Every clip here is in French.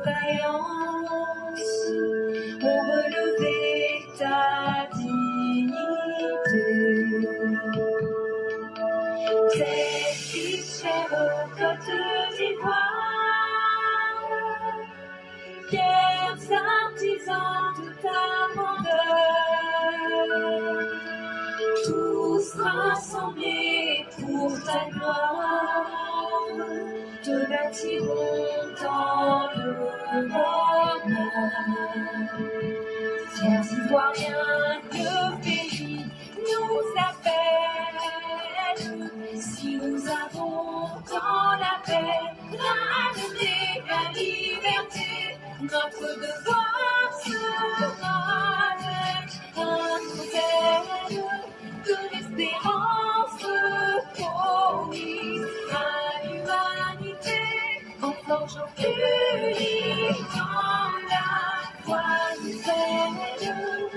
vaillance ont relevé ta dignité. Tes fils chers aux côtes d'Ivoire, fiers artisans de ta grandeur, tous rassemblés pour ta gloire, te bâtiront dans le bonheur. Fiers Ivoiriens, le pays nous appelle. Si nous avons dans la paix, la paix, la liberté, notre devoir sera d'être un modèle de l'espérance promise à l'humanité, en forgeant unis dans la voie nouvelle,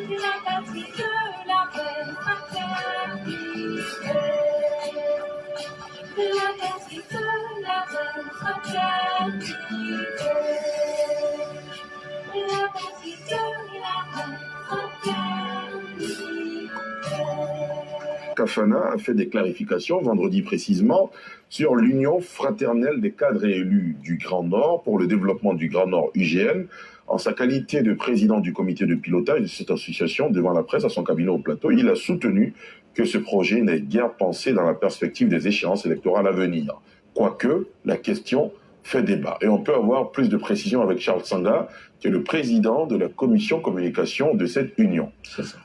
la patrie de la reine fraternité. La patrie de la reine fraternité. La patrie de la reine fraternité. Kafana a fait des clarifications vendredi précisément sur l'union fraternelle des cadres et élus du Grand Nord pour le développement du Grand Nord UGN. En sa qualité de président du comité de pilotage de cette association devant la presse à son cabinet au plateau, il a soutenu que ce projet n'est guère pensé dans la perspective des échéances électorales à venir. Quoique, la question fait débat. Et on peut avoir plus de précisions avec Charles Sanga, qui est le président de la commission communication de cette union. C'est ça.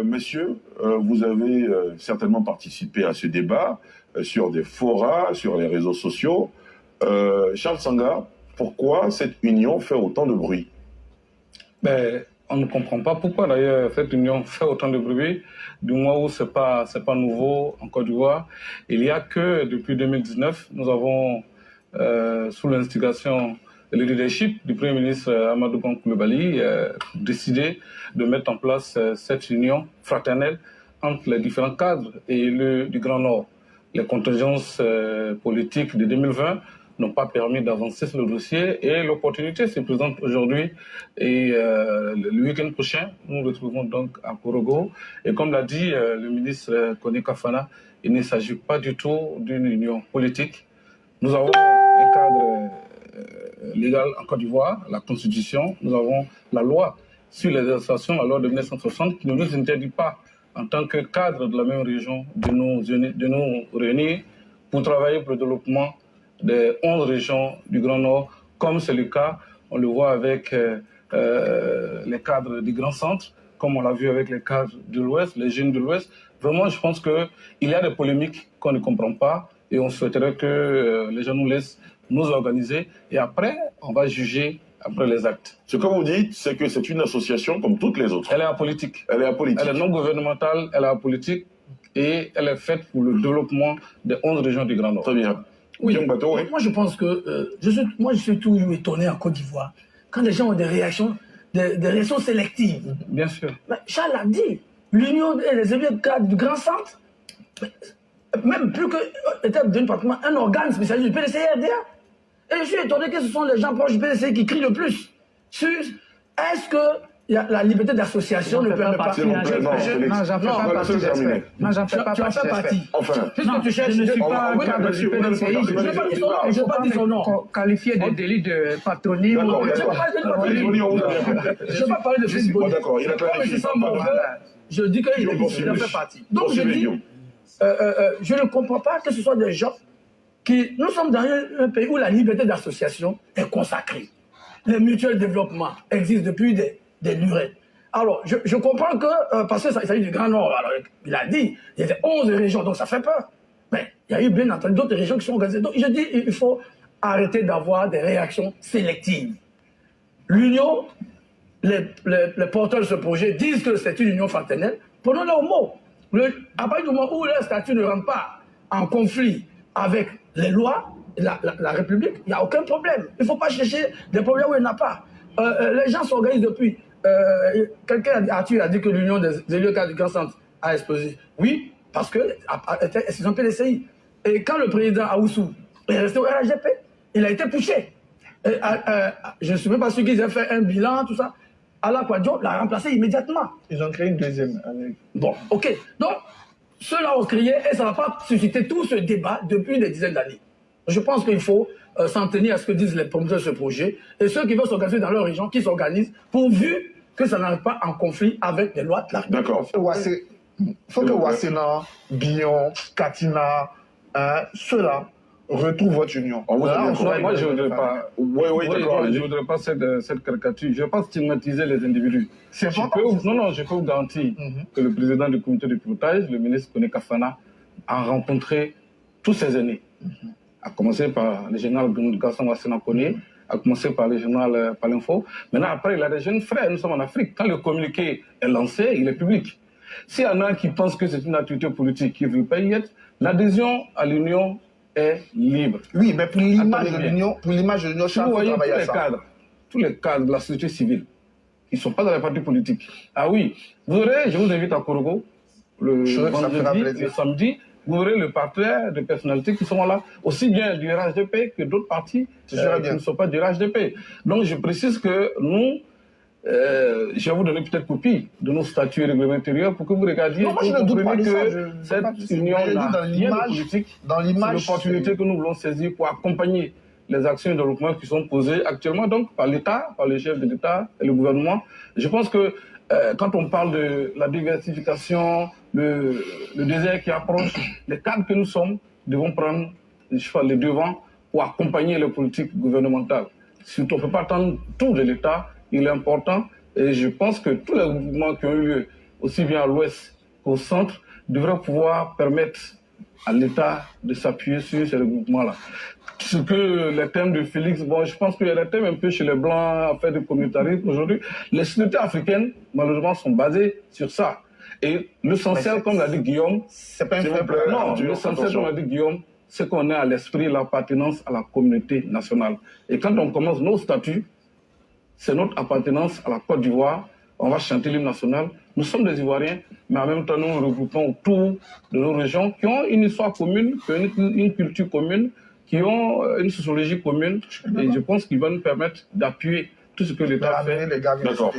Monsieur, vous avez certainement participé à ce débat sur des forats, sur les réseaux sociaux. Charles Sanga, pourquoi cette union fait autant de bruit? On ne comprend pas pourquoi d'ailleurs cette union fait autant de bruit, du moins où c'est pas nouveau en Côte d'Ivoire. Il y a que depuis 2019, nous avons, sous l'instigation et le leadership du Premier ministre Amadou Ban Coulibaly, décidé de mettre en place cette union fraternelle entre les différents cadres et élus du Grand Nord. Les contingences politiques de 2020 n'ont pas permis d'avancer sur le dossier et l'opportunité se présente aujourd'hui et le week-end prochain, nous nous retrouvons donc à Korogo. Et comme l'a dit le ministre Kone Kafana, il ne s'agit pas du tout d'une union politique. Nous avons un cadre légal en Côte d'Ivoire, la Constitution, nous avons la loi sur les associations, la loi de 1960, qui ne nous interdit pas, en tant que cadre de la même région, de nous réunir pour travailler pour le développement des 11 régions du Grand Nord, comme c'est le cas, on le voit avec les cadres du Grand Centre, comme on l'a vu avec les cadres de l'Ouest, les jeunes de l'Ouest. Vraiment, je pense qu'il y a des polémiques qu'on ne comprend pas et on souhaiterait que les gens nous laissent nous organiser et après, on va juger après les actes. Ce que vous dites, c'est que c'est une association comme toutes les autres. Elle est apolitique. Elle est apolitique. Elle est non gouvernementale, elle est apolitique et elle est faite pour le développement des 11 régions du Grand Nord. Très bien. Oui. Moi, je pense que je suis toujours étonné en Côte d'Ivoire quand les gens ont des réactions sélectives. Bien sûr. Mais Charles a dit, l'union et les élus du Grand Centre, même plus que un organe spécialisé du PDC-RDA. Et je suis étonné que ce sont les gens proches du PDC qui crient le plus. Est-ce que la liberté d'association ne permet pas... Non, j'en fais pas partie, j'espère. Non, j'en fais pas partie, j'espère. Enfin, puisque tu cherches... Je ne suis pas un cadre du PDCI. Je n'ai pas dit son nom. Qualifié de délit de patronyme. D'accord, Je ne vais pas parler de Facebook. D'accord, il a clarifié. Je dis qu'il en fait partie. Donc je dis, je ne comprends pas que ce soit des gens qui... Nous sommes dans un pays où la liberté d'association est consacrée. Les mutuelles de développement existent depuis des durées. Alors, je comprends que, parce que ça s'agit du Grand Nord, alors il a dit, il y avait 11 régions, donc ça fait peur. Mais il y a eu bien entendu d'autres régions qui sont organisées. Donc je dis, il faut arrêter d'avoir des réactions sélectives. L'union, les porteurs de ce projet disent que c'est une union fraternelle. Prenons-le au mot. À partir du moment où leur statut ne rentre pas en conflit avec les lois, la République, il n'y a aucun problème. Il ne faut pas chercher des problèmes où il n'y en a pas. Les gens s'organisent depuis. Quelqu'un, Arthur, a dit que l'union des élus du Grand Centre a explosé. Oui, parce que c'est un PDCI. Et quand le président Aoussou est resté au RGP, il a été poussé. Je ne suis même pas sûr qu'ils aient fait un bilan, tout ça. Alakwa Diop l'a remplacé immédiatement. Ils ont créé une deuxième avec... Bon, ok. Donc, ceux-là ont crié et ça n'a pas suscité tout ce débat depuis des dizaines d'années. Je pense qu'il faut s'en tenir à ce que disent les promoteurs de ce projet et ceux qui veulent s'organiser dans leur région, qui s'organisent, pourvu que ça n'arrive pas en conflit avec les lois de la République. D'accord. Il faut que Wasséna, Bion, Katina, ceux-là retrouvent votre union. Moi, je ne voudrais pas. Oui, d'accord. Je voudrais pas cette caricature. Je ne veux pas stigmatiser les individus. C'est je peux vous garantir que le président du comité de pilotage, le ministre Kone Kafana, a rencontré tous ses aînés. A commencé par le général Gaston Wasséna Kone, a commencé par le général Palinfo. Maintenant, après, il a des jeunes frères. Nous sommes en Afrique. Quand le communiqué est lancé, il est public. S'il y en a qui pensent que c'est une activité politique qui ne veut pas y être, l'adhésion à l'union est libre. Oui, mais pour l'image de l'union, si vous voyez tous les cadres de la société civile qui ne sont pas dans les partis politiques. Ah oui, vous aurez, je vous invite à Korogo le vendredi, le samedi, vous aurez le parterre de personnalités qui sont là, aussi bien du RHDP que d'autres partis qui ne sont pas du RHDP. Donc je précise que nous, je vais vous donner peut-être copie de nos statuts et règlements intérieurs pour que vous regardiez non, moi, je ne doute pas de cette union n'a rien de politique. C'est l'opportunité que nous voulons saisir pour accompagner les actions de développement qui sont posées actuellement donc par l'État, par les chefs de l'État et le gouvernement. Je pense que quand on parle de la diversification, le désert qui approche, les cadres que nous sommes devons prendre les devants pour accompagner les politiques gouvernementales. Surtout, on ne peut pas attendre tout de l'État. Il est important et je pense que tous les mouvements qui ont eu lieu, aussi bien à l'ouest qu'au centre, devraient pouvoir permettre à l'État de s'appuyer sur ces regroupements-là. Ce que les thèmes de Félix, bon, je pense qu'il y a des thèmes un peu chez les Blancs, en fait, de communautarisme aujourd'hui. Les sociétés africaines, malheureusement, sont basées sur ça. Et l'essentiel, comme l'a dit Guillaume, c'est pas un fait play. Non, l'essentiel, comme l'a dit Guillaume, c'est qu'on ait à l'esprit l'appartenance à la communauté nationale. Et quand on commence nos statuts, c'est notre appartenance à la Côte d'Ivoire. On va chanter l'hymne national. Nous sommes des Ivoiriens, mais en même temps, nous nous regroupons autour de nos régions qui ont une histoire commune, qui ont une culture commune, qui ont une sociologie commune. Et je pense qu'ils vont nous permettre d'appuyer tout ce que l'État fait. D'accord.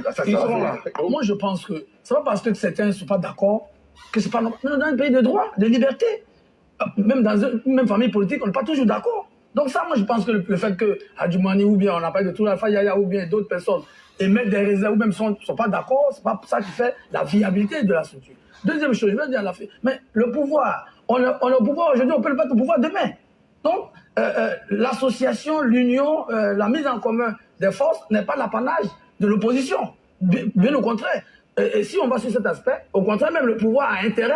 Moi, je pense que ce n'est pas parce que certains ne sont pas d'accord que ce n'est pas dans un pays de droit, de liberté. Même dans une même famille politique, on n'est pas toujours d'accord. Donc ça, moi, je pense que le fait que Hadjoumani ou bien on n'a pas de tout la Fayaya ou bien d'autres personnes émettent des réserves ou même ne sont pas d'accord, c'est pas ça qui fait la viabilité de la structure. Deuxième chose, je veux dire à la fin, mais le pouvoir, on a le pouvoir aujourd'hui, on peut le mettre au pouvoir demain. Donc, l'association, l'union, la mise en commun des forces n'est pas l'apanage de l'opposition. Bien au contraire. Et si on va sur cet aspect, au contraire, même le pouvoir a intérêt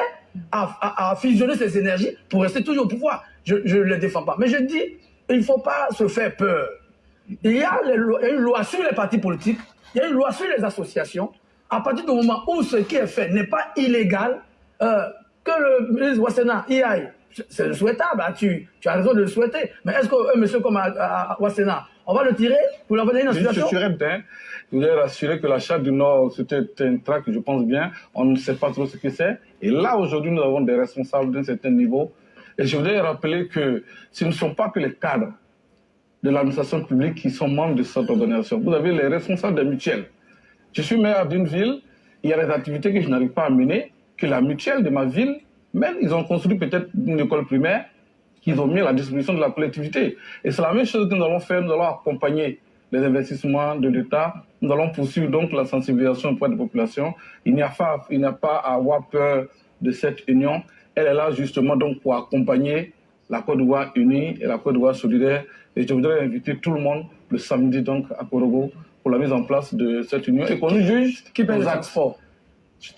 à fusionner ses énergies pour rester toujours au pouvoir. Je ne le défends pas. Mais je dis, il ne faut pas se faire peur. Il y a une loi sur les partis politiques, il y a une loi sur les associations. À partir du moment où ce qui est fait n'est pas illégal, que le ministre Wasséna y aille, c'est le souhaitable. Hein, tu as raison de le souhaiter. Mais est-ce qu'un monsieur comme Wasséna, on va le tirer pour l'envoyer dans une situation? Je voudrais rassurer que la Charte du Nord, c'était un tract que je pense bien. On ne sait pas trop ce que c'est. Et là, aujourd'hui, nous avons des responsables d'un certain niveau. Et je voudrais rappeler que ce ne sont pas que les cadres de l'administration publique qui sont membres de cette organisation. Vous avez les responsables des mutuelles. Je suis maire d'une ville, il y a des activités que je n'arrive pas à mener, que la mutuelle de ma ville, même ils ont construit peut-être une école primaire qu'ils ont mis à la disposition de la collectivité. Et c'est la même chose que nous allons faire, nous allons accompagner les investissements de l'État, nous allons poursuivre donc la sensibilisation auprès des populations. Il n'y a pas à avoir peur de cette union. Elle est là justement donc pour accompagner la Côte d'Ivoire unie et la Côte d'Ivoire solidaire. Et je voudrais inviter tout le monde le samedi donc à Korogo pour la mise en place de cette union et qu'on nous juge aux actes forts.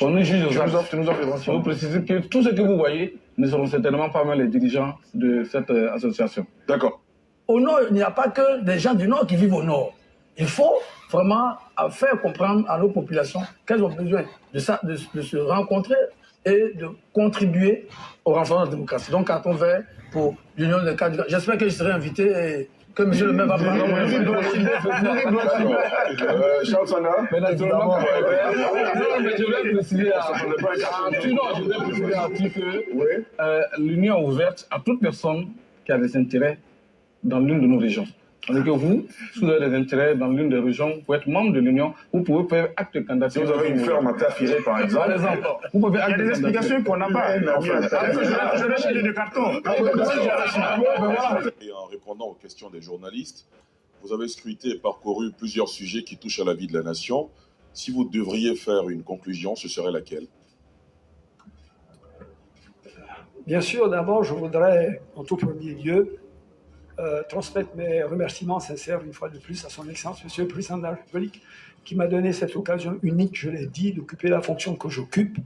On nous juge aux actes. Je vous précise que tout ce que vous voyez ne seront certainement pas mal les dirigeants de cette association. D'accord. Au Nord, il n'y a pas que des gens du Nord qui vivent au Nord. Il faut vraiment faire comprendre à nos populations qu'elles ont besoin de se rencontrer et de contribuer au renforcement de la démocratie. Donc, carton vert pour l'union des candidats. J'espère que je serai invité et que M. le maire va parler. Charles Sana. Mais je voulais préciser à Arthur que l'union est ouverte à toute personne qui a des intérêts dans l'une de nos régions. On dit que vous, si vous avez des intérêts dans l'une des régions, vous pouvez être membre de l'Union, vous pouvez faire acte de Si candidature. vous avez une ferme à Tafiré, par exemple, vous pouvez faire Il y a acte de des candidature. explications qu'on n'a pas. Je vais acheter des cartons. Et en répondant aux questions des journalistes, vous avez scruté et parcouru plusieurs sujets qui touchent à la vie de la nation. Si vous devriez faire une conclusion, ce serait laquelle? Bien sûr, d'abord, je voudrais, en tout premier lieu, transmettre mes remerciements sincères, une fois de plus, à son Excellence, Monsieur le Président de la République, qui m'a donné cette occasion unique, je l'ai dit, d'occuper la fonction que j'occupe,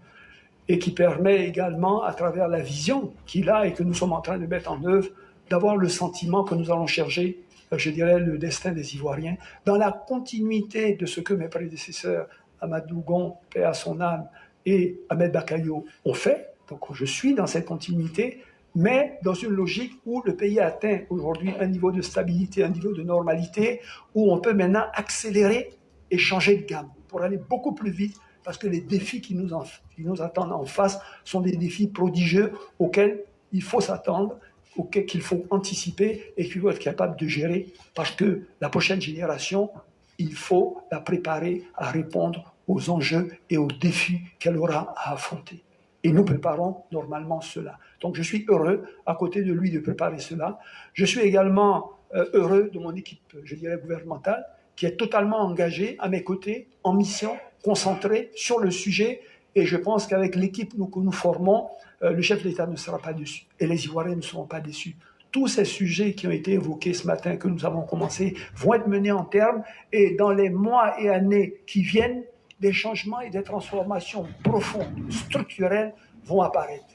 et qui permet également, à travers la vision qu'il a et que nous sommes en train de mettre en œuvre, d'avoir le sentiment que nous allons chercher, je dirais, le destin des Ivoiriens, dans la continuité de ce que mes prédécesseurs, Amadou Gon, paix à son âme, et Ahmed Bakayo ont fait. Donc je suis dans cette continuité, mais dans une logique où le pays atteint aujourd'hui un niveau de stabilité, un niveau de normalité, où on peut maintenant accélérer et changer de gamme pour aller beaucoup plus vite, parce que les défis qui nous attendent en face sont des défis prodigieux auxquels il faut s'attendre, auxquels il faut anticiper et qu'il faut être capable de gérer, parce que la prochaine génération, il faut la préparer à répondre aux enjeux et aux défis qu'elle aura à affronter. Et nous préparons normalement cela. Donc je suis heureux, à côté de lui, de préparer cela. Je suis également heureux de mon équipe, je dirais, gouvernementale, qui est totalement engagée à mes côtés, en mission, concentrée sur le sujet. Et je pense qu'avec l'équipe que nous formons, le chef de l'État ne sera pas déçu. Et les Ivoiriens ne seront pas déçus. Tous ces sujets qui ont été évoqués ce matin, que nous avons commencé, vont être menés en terme. Et dans les mois et années qui viennent, des changements et des transformations profondes, structurelles, vont apparaître.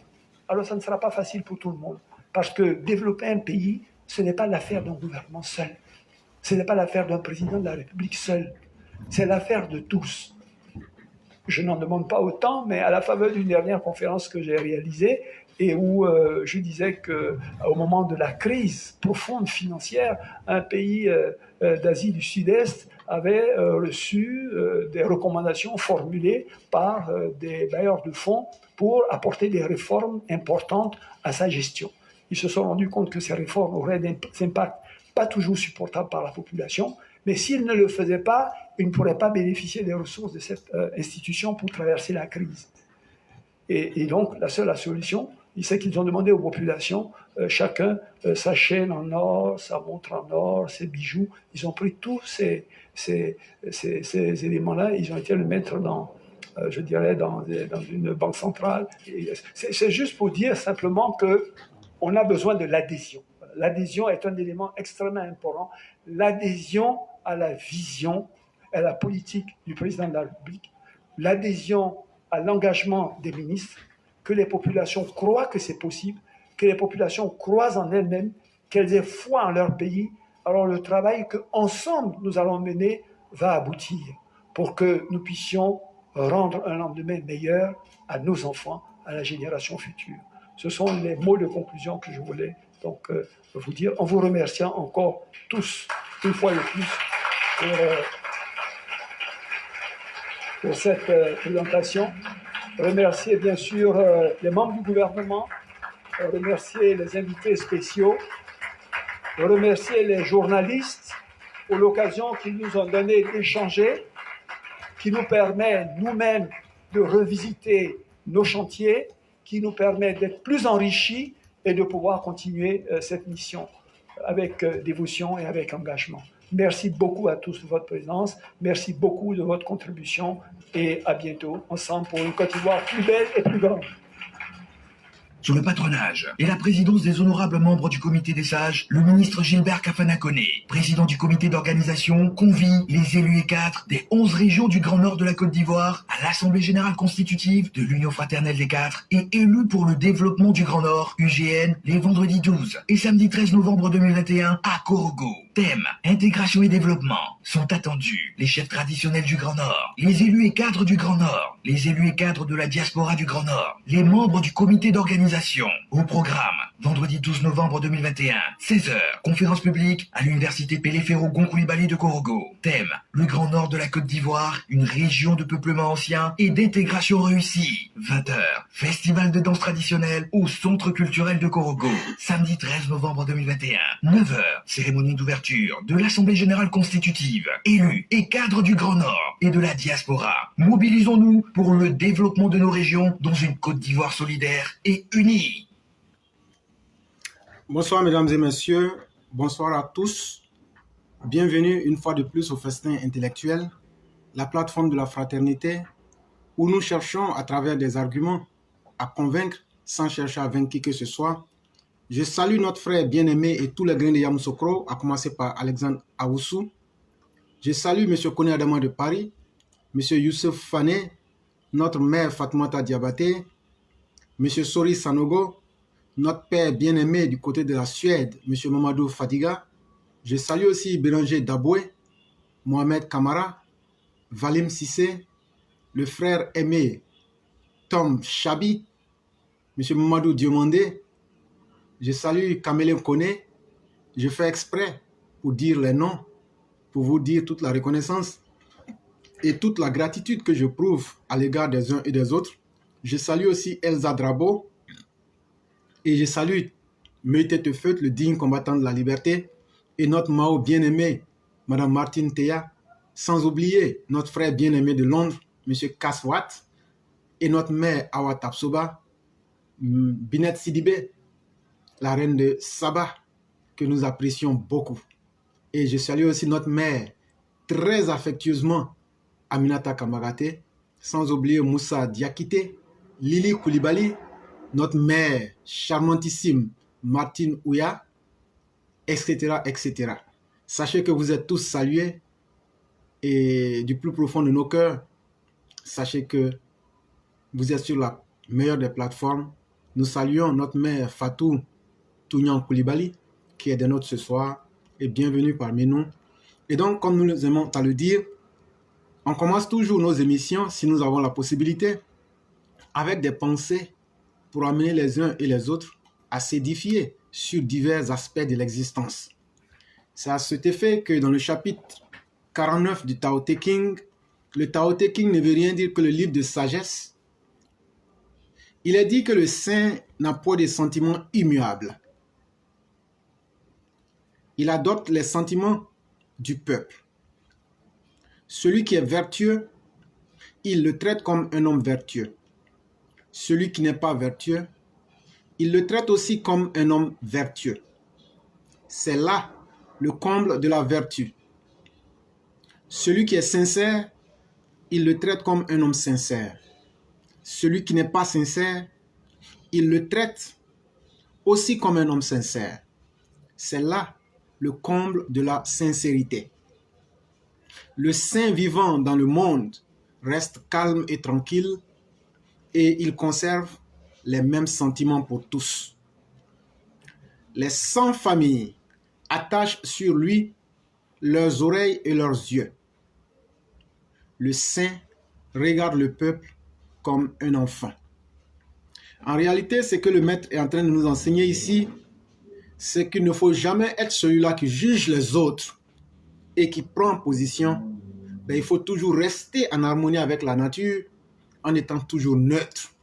Alors ça ne sera pas facile pour tout le monde, parce que développer un pays, ce n'est pas l'affaire d'un gouvernement seul, ce n'est pas l'affaire d'un président de la République seul, c'est l'affaire de tous. Je n'en demande pas autant, mais à la faveur d'une dernière conférence que j'ai réalisée, et où je disais qu'au moment de la crise profonde financière, un pays d'Asie du Sud-Est avait reçu des recommandations formulées par des bailleurs de fonds pour apporter des réformes importantes à sa gestion. Ils se sont rendus compte que ces réformes auraient des impacts pas toujours supportables par la population, mais s'ils ne le faisaient pas, ils ne pourraient pas bénéficier des ressources de cette institution pour traverser la crise. Et donc, la seule solution, c'est qu'ils ont demandé aux populations, chacun sa chaîne en or, sa montre en or, ses bijoux. Ils ont pris tous ces éléments-là, ils ont été le mettre dans, je dirais, dans une banque centrale. C'est juste pour dire simplement qu'on a besoin de l'adhésion. L'adhésion est un élément extrêmement important. L'adhésion à la vision, à la politique du président de la République, l'adhésion à l'engagement des ministres, que les populations croient que c'est possible, que les populations croient en elles-mêmes, qu'elles aient foi en leur pays. Alors le travail qu'ensemble nous allons mener va aboutir pour que nous puissions rendre un lendemain meilleur à nos enfants, à la génération future. Ce sont les mots de conclusion que je voulais donc vous dire, en vous remerciant encore tous, une fois de plus, pour cette présentation. Remercier bien sûr les membres du gouvernement, remercier les invités spéciaux, remercier les journalistes pour l'occasion qu'ils nous ont donnée d'échanger, qui nous permet nous-mêmes de revisiter nos chantiers, qui nous permet d'être plus enrichis et de pouvoir continuer cette mission avec dévotion et avec engagement. Merci beaucoup à tous de votre présence, merci beaucoup de votre contribution et à bientôt ensemble pour une Côte d'Ivoire plus belle et plus grande. Sous le patronage et la présidence des honorables membres du comité des sages, le ministre Gilbert Kafana Koné, président du comité d'organisation, convie les élus et cadres des 11 régions du Grand Nord de la Côte d'Ivoire à l'Assemblée Générale Constitutive de l'Union Fraternelle des Quatre et élus pour le développement du Grand Nord, UGN, les vendredis 12 et samedi 13 novembre 2021 à Korogo. Thème, intégration et développement sont attendus les chefs traditionnels du Grand Nord, les élus et cadres du Grand Nord, les élus et cadres de la diaspora du Grand Nord, les membres du comité d'organisation. Au programme, vendredi 12 novembre 2021, 16h, conférence publique à l'université Pelefero-Gon Coulibaly de Korogo. Thème, le Grand Nord de la Côte d'Ivoire, une région de peuplement ancien et d'intégration réussie. 20h, festival de danse traditionnelle au Centre culturel de Korogo. Samedi 13 novembre 2021, 9h, cérémonie d'ouverture de l'Assemblée générale constitutive, élus et cadres du Grand Nord et de la diaspora. Mobilisons-nous pour le développement de nos régions dans une Côte d'Ivoire solidaire et unie. Bonsoir mesdames et messieurs, bonsoir à tous. Bienvenue une fois de plus au Festin intellectuel, la plateforme de la fraternité, où nous cherchons à travers des arguments à convaincre sans chercher à vaincre qui que ce soit. Je salue notre frère bien-aimé et tous les grains de Yamoussoukro, à commencer par Alexandre Aoussou. Je salue M. Kone Adama de Paris, M. Youssef Fane, notre mère Fatoumata Diabaté, M. Sori Sanogo, notre père bien-aimé du côté de la Suède, M. Mamadou Fadiga. Je salue aussi Béranger Daboué, Mohamed Kamara, Valim Sissé, le frère aimé Tom Chabi, M. Mamadou Diomandé. Je salue Kamele Kone. Je fais exprès pour dire les noms, pour vous dire toute la reconnaissance et toute la gratitude que je prouve à l'égard des uns et des autres. Je salue aussi Elsa Drabo et je salue Meute Tefeut, le digne combattant de la liberté, et notre Mao bien-aimé, Madame Martine Théa, sans oublier notre frère bien-aimé de Londres, M. Kaswat, et notre mère Awa Tapsoba, Binet Sidibé, la reine de Saba, que nous apprécions beaucoup. Et je salue aussi notre mère, très affectueusement, Aminata Kamagate, sans oublier Moussa Diakité, Lili Koulibaly, notre mère charmantissime, Martine Ouya, etc., etc. Sachez que vous êtes tous salués et du plus profond de nos cœurs, sachez que vous êtes sur la meilleure des plateformes. Nous saluons notre mère Fatou Tounian Koulibaly, qui est de nôtres ce soir, et bienvenue parmi nous. Et donc, comme nous aimons à le dire, on commence toujours nos émissions, si nous avons la possibilité, avec des pensées pour amener les uns et les autres à s'édifier sur divers aspects de l'existence. C'est à cet effet que dans le chapitre 49 du Tao Te Ching, le Tao Te Ching ne veut rien dire que le livre de sagesse. Il est dit que le saint n'a pas de sentiments immuables. Il adopte les sentiments du peuple. Celui qui est vertueux, il le traite comme un homme vertueux. Celui qui n'est pas vertueux, il le traite aussi comme un homme vertueux. C'est là le comble de la vertu. Celui qui est sincère, il le traite comme un homme sincère. Celui qui n'est pas sincère, il le traite aussi comme un homme sincère. C'est là le comble de la sincérité. Le saint vivant dans le monde reste calme et tranquille et il conserve les mêmes sentiments pour tous. Les 100 familles attachent sur lui leurs oreilles et leurs yeux. Le saint regarde le peuple comme un enfant. En réalité, ce que le maître est en train de nous enseigner ici, c'est qu'il ne faut jamais être celui-là qui juge les autres et qui prend position. Mais il faut toujours rester en harmonie avec la nature, en étant toujours neutre,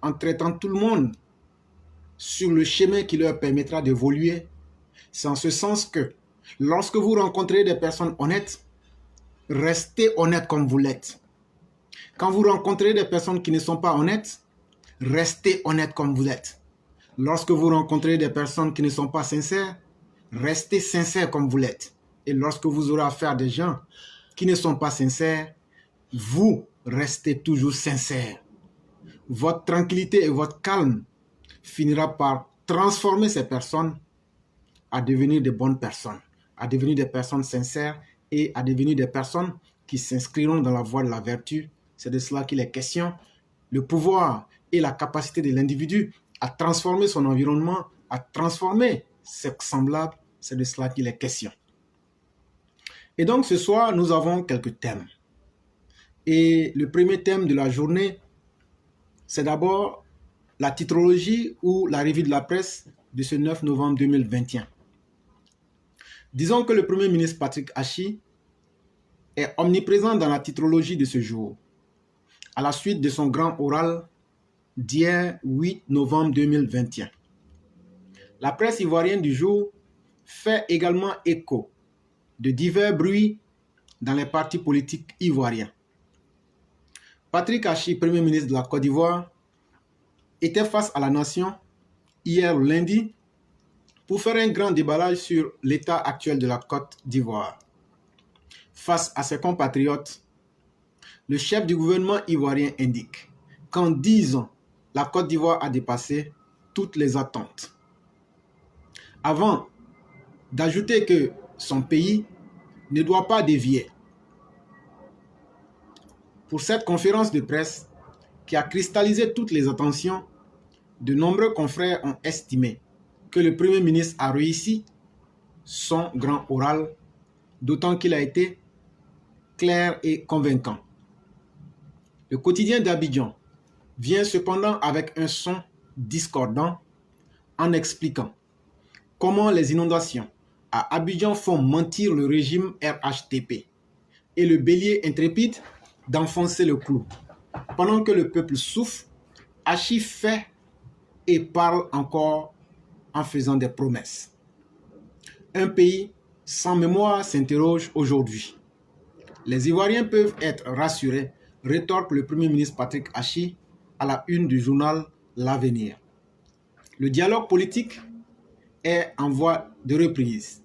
en traitant tout le monde sur le chemin qui leur permettra d'évoluer. C'est en ce sens que lorsque vous rencontrez des personnes honnêtes, restez honnête comme vous l'êtes. Quand vous rencontrez des personnes qui ne sont pas honnêtes, restez honnête comme vous êtes. Lorsque vous rencontrez des personnes qui ne sont pas sincères, restez sincère comme vous l'êtes. Et lorsque vous aurez affaire à des gens qui ne sont pas sincères, vous restez toujours sincère. Votre tranquillité et votre calme finira par transformer ces personnes à devenir de bonnes personnes, à devenir des personnes sincères et à devenir des personnes qui s'inscriront dans la voie de la vertu. C'est de cela qu'il est question. Le pouvoir et la capacité de l'individu à transformer son environnement, à transformer ses semblables, c'est de cela qu'il est question. Et donc ce soir, nous avons quelques thèmes. Et le premier thème de la journée, c'est d'abord la titrologie ou la revue de la presse de ce 9 novembre 2021. Disons que le Premier ministre Patrick Achi est omniprésent dans la titrologie de ce jour, à la suite de son grand oral d'hier 8 novembre 2021. La presse ivoirienne du jour fait également écho de divers bruits dans les partis politiques ivoiriens. Patrick Achi, Premier ministre de la Côte d'Ivoire, était face à la nation hier lundi pour faire un grand déballage sur l'état actuel de la Côte d'Ivoire. Face à ses compatriotes, le chef du gouvernement ivoirien indique qu'en 10 ans, la Côte d'Ivoire a dépassé toutes les attentes. Avant d'ajouter que son pays ne doit pas dévier. Pour cette conférence de presse qui a cristallisé toutes les attentions, de nombreux confrères ont estimé que le Premier ministre a réussi son grand oral, d'autant qu'il a été clair et convaincant. Le quotidien d'Abidjan vient cependant avec un son discordant en expliquant comment les inondations à Abidjan font mentir le régime RHDP et le bélier intrépide d'enfoncer le clou. Pendant que le peuple souffre, Achi fait et parle encore en faisant des promesses. Un pays sans mémoire s'interroge aujourd'hui. Les Ivoiriens peuvent être rassurés, rétorque le Premier ministre Patrick Achi à la une du journal L'Avenir. Le dialogue politique est en voie de reprise.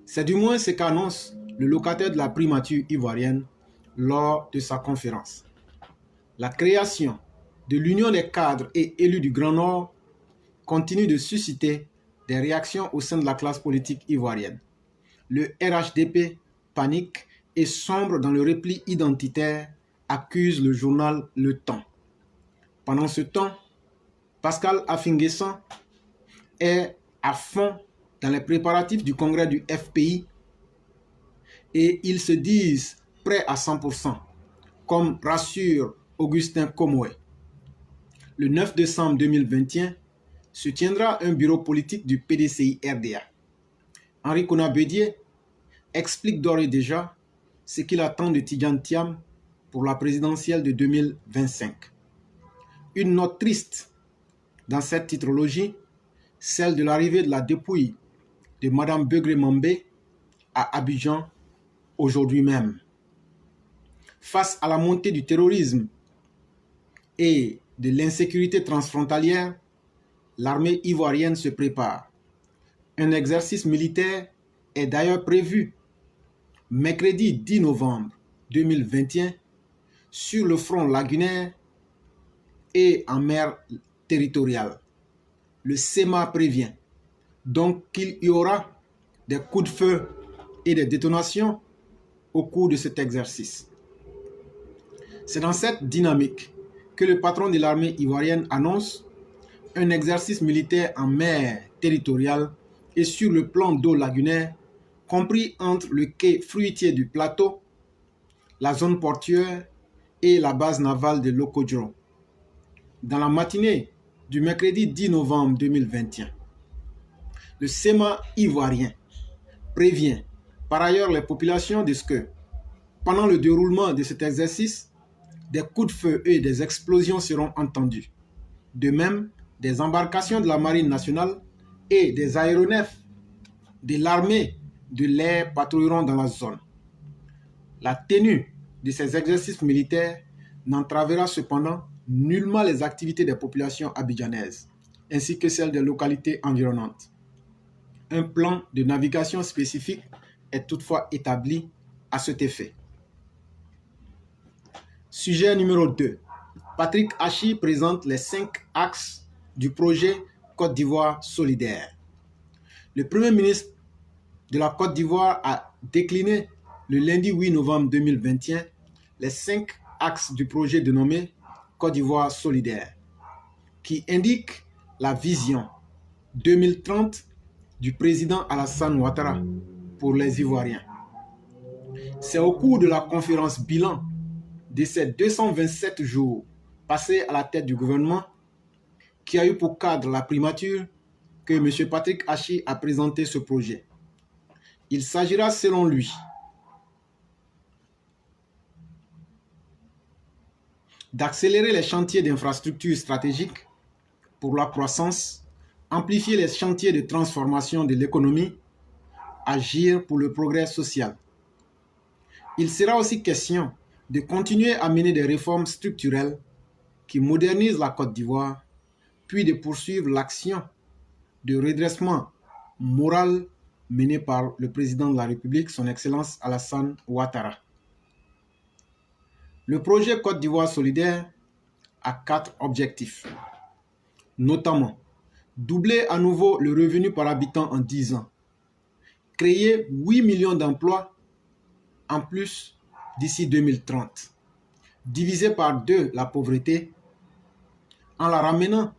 C'est du moins ce qu'annonce le locataire de la primature ivoirienne lors de sa conférence. La création de l'Union des cadres et élus du Grand Nord continue de susciter des réactions au sein de la classe politique ivoirienne. Le RHDP panique et sombre dans le repli identitaire, accuse le journal Le Temps. Pendant ce temps, Pascal Affi-N'Guessan est à fond dans les préparatifs du congrès du FPI et ils se disent prêts à 100%, comme rassure Augustin Komoé. Le 9 décembre 2021 se tiendra un bureau politique du PDCI-RDA. Henri Konan Bédié explique d'ores et déjà ce qu'il attend de Tidjane Thiam pour la présidentielle de 2025. Une note triste dans cette titrologie, celle de l'arrivée de la dépouille de Mme Begré Mambé à Abidjan aujourd'hui même. Face à la montée du terrorisme et de l'insécurité transfrontalière, l'armée ivoirienne se prépare. Un exercice militaire est d'ailleurs prévu mercredi 10 novembre 2021 sur le front lagunaire et en mer territoriale. Le SEMA prévient donc qu'il y aura des coups de feu et des détonations au cours de cet exercice. C'est dans cette dynamique que le patron de l'armée ivoirienne annonce un exercice militaire en mer territoriale et sur le plan d'eau lagunaire, compris entre le quai fruitier du plateau, la zone portuaire et la base navale de Lokodjo. Dans la matinée du mercredi 10 novembre 2021, le SEMA ivoirien prévient par ailleurs les populations de ce que, pendant le déroulement de cet exercice, des coups de feu et des explosions seront entendus. De même, des embarcations de la Marine nationale et des aéronefs de l'armée de l'air patrouilleront dans la zone. La tenue de ces exercices militaires n'entravera cependant nullement les activités des populations abidjanaises, ainsi que celles des localités environnantes. Un plan de navigation spécifique est toutefois établi à cet effet. Sujet numéro 2. Patrick Achi présente les 5 axes du projet Côte d'Ivoire solidaire. Le Premier ministre de la Côte d'Ivoire a décliné le lundi 8 novembre 2021 les 5 axes du projet dénommé Côte d'Ivoire solidaire, qui indique la vision 2030 du président Alassane Ouattara pour les Ivoiriens. C'est au cours de la conférence bilan de ces 227 jours passés à la tête du gouvernement, qui a eu pour cadre la primature, que M. Patrick Achi a présenté ce projet. Il s'agira selon lui d'accélérer les chantiers d'infrastructures stratégiques pour la croissance, amplifier les chantiers de transformation de l'économie, agir pour le progrès social. Il sera aussi question de continuer à mener des réformes structurelles qui modernisent la Côte d'Ivoire, puis de poursuivre l'action de redressement moral menée par le président de la République, son Excellence Alassane Ouattara. Le projet Côte d'Ivoire solidaire a 4 objectifs, notamment doubler à nouveau le revenu par habitant en 10 ans, créer 8 millions d'emplois en plus d'ici 2030, diviser par 2 la pauvreté en la ramenant